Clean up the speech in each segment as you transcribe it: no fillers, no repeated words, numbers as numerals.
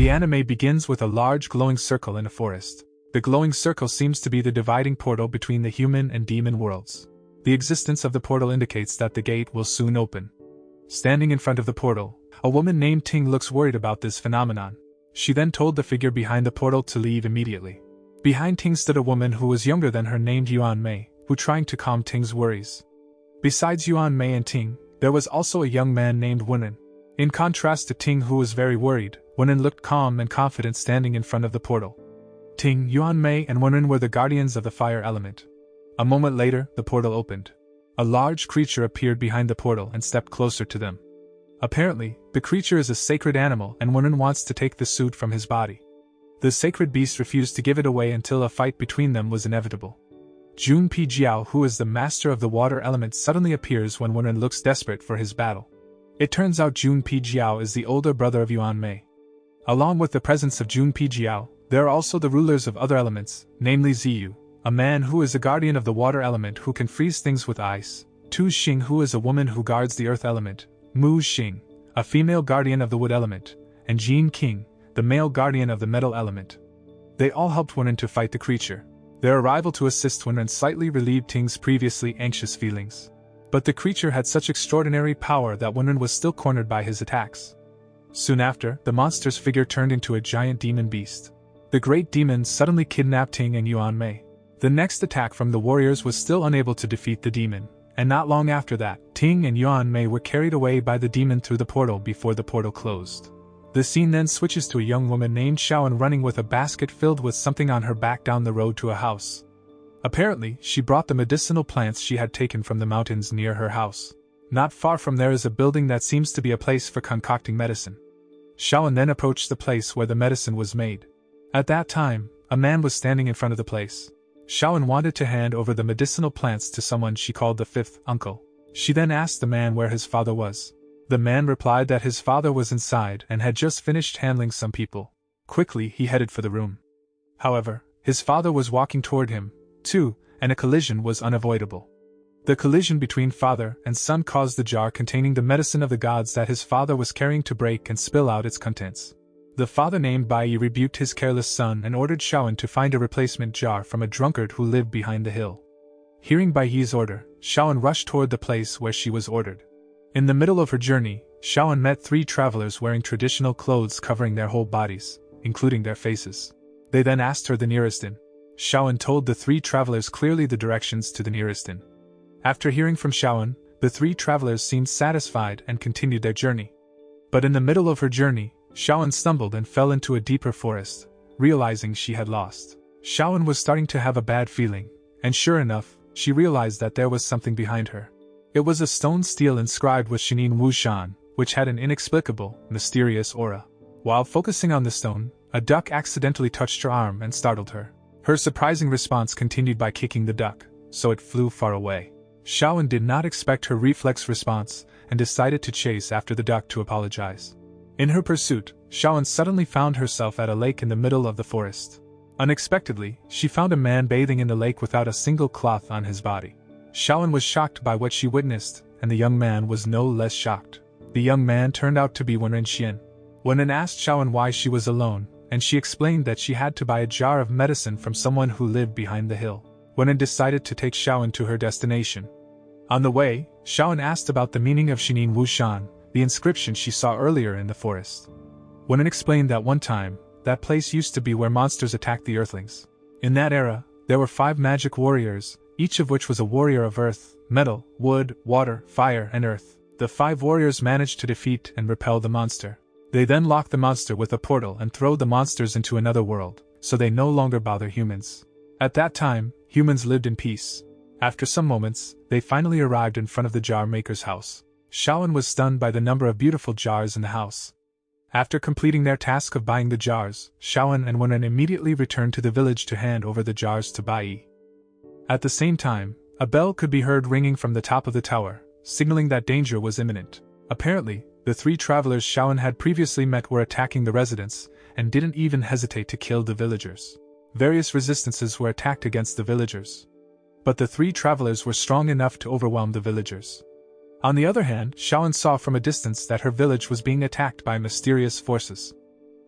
The anime begins with a large glowing circle in a forest. The glowing circle seems to be the dividing portal between the human and demon worlds. The existence of the portal indicates that the gate will soon open. Standing in front of the portal, a woman named Ting looks worried about this phenomenon. She then told the figure behind the portal to leave immediately. Behind Ting stood a woman who was younger than her named Yuan Mei, who trying to calm Ting's worries. Besides Yuan Mei and Ting, there was also a young man named Wenren. In contrast to Ting, who was very worried, Wenren looked calm and confident standing in front of the portal. Ting, Yuan Mei and Wenren were the guardians of the fire element. A moment later, the portal opened. A large creature appeared behind the portal and stepped closer to them. Apparently, the creature is a sacred animal and Wenren wants to take the suit from his body. The sacred beast refused to give it away until a fight between them was inevitable. Jun Pi Jiao, who is the master of the water element, suddenly appears when Wenren looks desperate for his battle. It turns out Jun Pi Jiao is the older brother of Yuan Mei. Along with the presence of Jun Pi Jiao, there are also the rulers of other elements, namely Ziyu, a man who is a guardian of the water element who can freeze things with ice, Tu Xing, who is a woman who guards the earth element, Mu Xing, a female guardian of the wood element, and Jin King, the male guardian of the metal element. They all helped Wenren to fight the creature. Their arrival to assist Wenren slightly relieved Ting's previously anxious feelings. But the creature had such extraordinary power that Wenren was still cornered by his attacks. Soon after, the monster's figure turned into a giant demon beast. The great demon suddenly kidnapped Ting and Yuan Mei. The next attack from the warriors was still unable to defeat the demon, and not long after that, Ting and Yuan Mei were carried away by the demon through the portal before the portal closed. The scene then switches to a young woman named Xiaoan running with a basket filled with something on her back down the road to a house. Apparently, she brought the medicinal plants she had taken from the mountains near her house. Not far from there is a building that seems to be a place for concocting medicine. Xiaoan then approached the place where the medicine was made. At that time, a man was standing in front of the place. Xiaoan wanted to hand over the medicinal plants to someone she called the fifth uncle. She then asked the man where his father was. The man replied that his father was inside and had just finished handling some people. Quickly, he headed for the room. However, his father was walking toward him, too, and a collision was unavoidable. The collision between father and son caused the jar containing the medicine of the gods that his father was carrying to break and spill out its contents. The father named Bai Yi rebuked his careless son and ordered Xiaoan to find a replacement jar from a drunkard who lived behind the hill. Hearing Bai Yi's order, Xiaoan rushed toward the place where she was ordered. In the middle of her journey, Xiaoan met 3 travelers wearing traditional clothes covering their whole bodies, including their faces. They then asked her the nearest inn. Xiaoan told the 3 travelers clearly the directions to the nearest inn. After hearing from Xiaoan, the 3 travelers seemed satisfied and continued their journey. But in the middle of her journey, Xiaoan stumbled and fell into a deeper forest, realizing she had lost. Xiaoan was starting to have a bad feeling, and sure enough, she realized that there was something behind her. It was a stone stele inscribed with Shinin Wushan, which had an inexplicable, mysterious aura. While focusing on the stone, a duck accidentally touched her arm and startled her. Her surprising response continued by kicking the duck, so it flew far away. Xiaoan did not expect her reflex response and decided to chase after the duck to apologize. In her pursuit, Xiaoan suddenly found herself at a lake in the middle of the forest. Unexpectedly, she found a man bathing in the lake without a single cloth on his body. Xiaoan was shocked by what she witnessed, and the young man was no less shocked. The young man turned out to be Wenren Xian. Wenren asked Xiaoan why she was alone, and she explained that she had to buy a jar of medicine from someone who lived behind the hill. Wenren decided to take Xiaoan to her destination. On the way, Xiaoan asked about the meaning of Shinin Wushan, the inscription she saw earlier in the forest. Wenren explained that one time, that place used to be where monsters attacked the earthlings. In that era, there were 5 magic warriors, each of which was a warrior of earth, metal, wood, water, fire, and earth. The 5 warriors managed to defeat and repel the monster. They then locked the monster with a portal and throw the monsters into another world, so they no longer bother humans. At that time, humans lived in peace. After some moments, they finally arrived in front of the jar maker's house. Xiaoan was stunned by the number of beautiful jars in the house. After completing their task of buying the jars, Xiaoan and Wenren immediately returned to the village to hand over the jars to Bai Yi. At the same time, a bell could be heard ringing from the top of the tower, signaling that danger was imminent. Apparently, the 3 travelers Xiaoan had previously met were attacking the residents, and didn't even hesitate to kill the villagers. Various resistances were attacked against the villagers. But the 3 travelers were strong enough to overwhelm the villagers. On the other hand, Xiaoan saw from a distance that her village was being attacked by mysterious forces.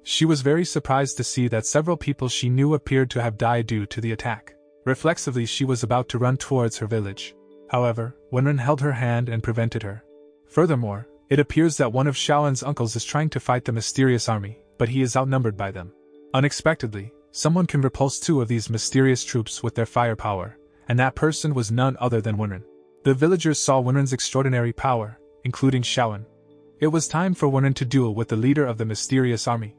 She was very surprised to see that several people she knew appeared to have died due to the attack. Reflexively, she was about to run towards her village. However, Wenren held her hand and prevented her. Furthermore, it appears that one of Xiaoan's uncles is trying to fight the mysterious army, but he is outnumbered by them. Unexpectedly, someone can repulse 2 of these mysterious troops with their firepower, and that person was none other than Wenren. The villagers saw Wenren's extraordinary power, including Xiaoan. It was time for Wenren to duel with the leader of the mysterious army.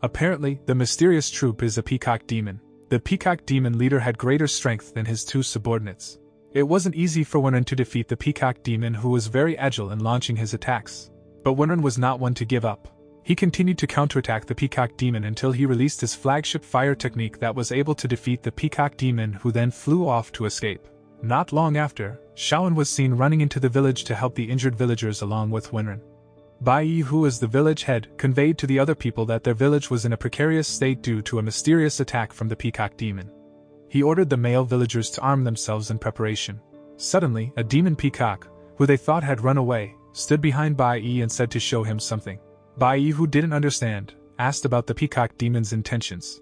Apparently, the mysterious troop is a peacock demon. The peacock demon leader had greater strength than his 2 subordinates. It wasn't easy for Wenren to defeat the peacock demon, who was very agile in launching his attacks. But Wenren was not one to give up. He continued to counterattack the peacock demon until he released his flagship fire technique that was able to defeat the peacock demon, who then flew off to escape. Not long after, Xiaoan was seen running into the village to help the injured villagers along with Wenren. Bai Yi, who was the village head, conveyed to the other people that their village was in a precarious state due to a mysterious attack from the peacock demon. He ordered the male villagers to arm themselves in preparation. Suddenly, a demon peacock, who they thought had run away, stood behind Bai Yi and said to show him something. Bai Yi, who didn't understand, asked about the peacock demon's intentions.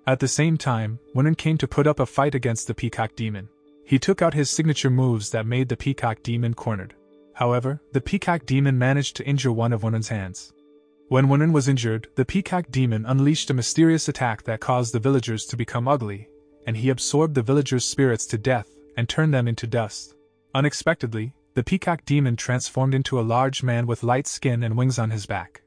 At the same time, Wenren came to put up a fight against the peacock demon. He took out his signature moves that made the peacock demon cornered. However, the peacock demon managed to injure one of Wenren's hands. When Wenren was injured, the peacock demon unleashed a mysterious attack that caused the villagers to become ugly, and he absorbed the villagers' spirits to death and turned them into dust. Unexpectedly, the peacock demon transformed into a large man with light skin and wings on his back.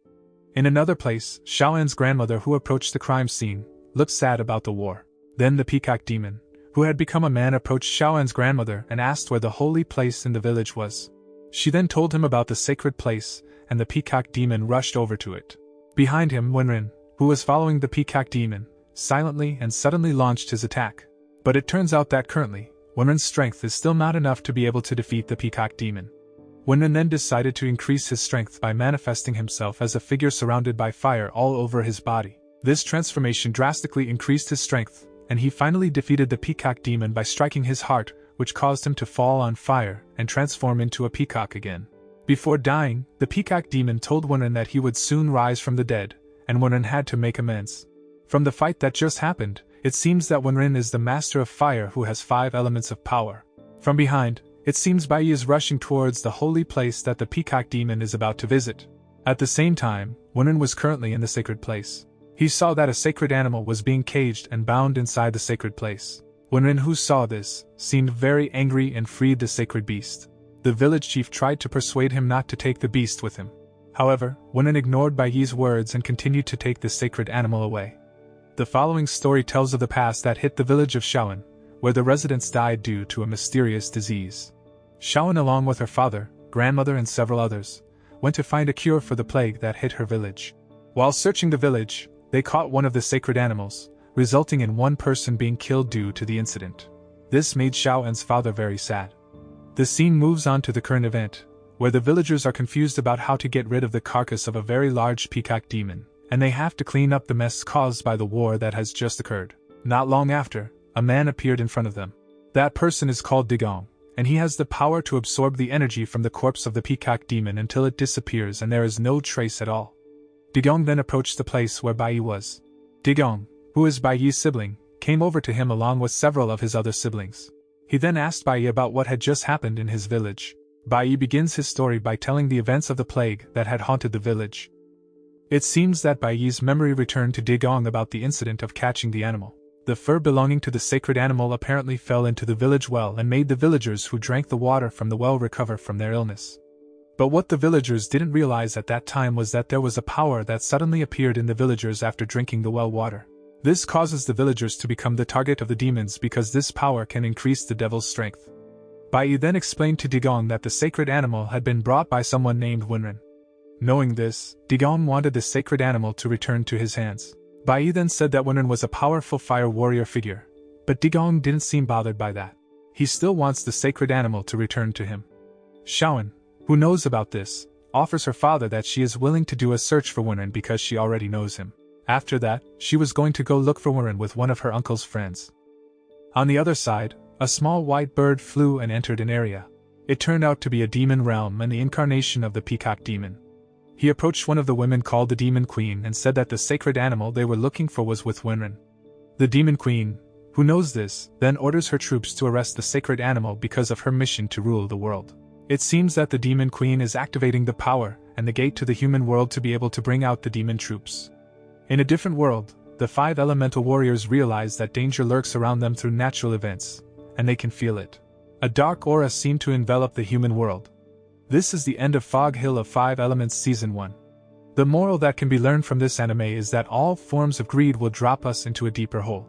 In another place, Xiaoan's grandmother, who approached the crime scene, looked sad about the war. Then the peacock demon, who had become a man, approached Xiaoan's grandmother and asked where the holy place in the village was. She then told him about the sacred place, and the peacock demon rushed over to it. Behind him, Wenren, who was following the peacock demon, silently and suddenly launched his attack. But it turns out that currently, Wenren's strength is still not enough to be able to defeat the peacock demon. Wenren then decided to increase his strength by manifesting himself as a figure surrounded by fire all over his body. This transformation drastically increased his strength, and he finally defeated the peacock demon by striking his heart, which caused him to fall on fire and transform into a peacock again. Before dying, the peacock demon told Wenren that he would soon rise from the dead, and Wenren had to make amends. From the fight that just happened, it seems that Wenren is the master of fire who has 5 elements of power. From behind, it seems Bai Yi is rushing towards the holy place that the peacock demon is about to visit. At the same time, Wenren was currently in the sacred place. He saw that a sacred animal was being caged and bound inside the sacred place. Wenren, who saw this, seemed very angry and freed the sacred beast. The village chief tried to persuade him not to take the beast with him. However, Wenren ignored Bai Yi's words and continued to take the sacred animal away. The following story tells of the past that hit the village of Xiaoan, where the residents died due to a mysterious disease. Xiaoan, along with her father, grandmother and several others, went to find a cure for the plague that hit her village. While searching the village, they caught one of the sacred animals, resulting in one person being killed due to the incident. This made Xiaoan's father very sad. The scene moves on to the current event, where the villagers are confused about how to get rid of the carcass of a very large peacock demon, and they have to clean up the mess caused by the war that has just occurred. Not long after, a man appeared in front of them. That person is called Dong, and he has the power to absorb the energy from the corpse of the peacock demon until it disappears and there is no trace at all. Dong then approached the place where Bai Yi was. Dong, who is Bai Yi's sibling, came over to him along with several of his other siblings. He then asked Bai Yi about what had just happened in his village. Bai Yi begins his story by telling the events of the plague that had haunted the village. It seems that Bai Yi's memory returned to Dong about the incident of catching the animal. The fur belonging to the sacred animal apparently fell into the village well and made the villagers who drank the water from the well recover from their illness. But what the villagers didn't realize at that time was that there was a power that suddenly appeared in the villagers after drinking the well water. This causes the villagers to become the target of the demons because this power can increase the devil's strength. Bai Yi then explained to Dong that the sacred animal had been brought by someone named Wenren. Knowing this, Dong wanted the sacred animal to return to his hands. Bai Yi then said that Wenren was a powerful fire warrior figure, but Dong didn't seem bothered by that. He still wants the sacred animal to return to him. Xiaoan, who knows about this, offers her father that she is willing to do a search for Wenren because she already knows him. After that, she was going to go look for Wenren with one of her uncle's friends. On the other side, a small white bird flew and entered an area. It turned out to be a demon realm and the incarnation of the peacock demon. He approached one of the women called the Demon Queen and said that the sacred animal they were looking for was with Wenren. The Demon Queen, who knows this, then orders her troops to arrest the sacred animal because of her mission to rule the world. It seems that the Demon Queen is activating the power and the gate to the human world to be able to bring out the demon troops. In a different world, the 5 elemental warriors realize that danger lurks around them through natural events, and they can feel it. A dark aura seemed to envelop the human world. This is the end of Fog Hill of 5 Elements Season 1. The moral that can be learned from this anime is that all forms of greed will drop us into a deeper hole.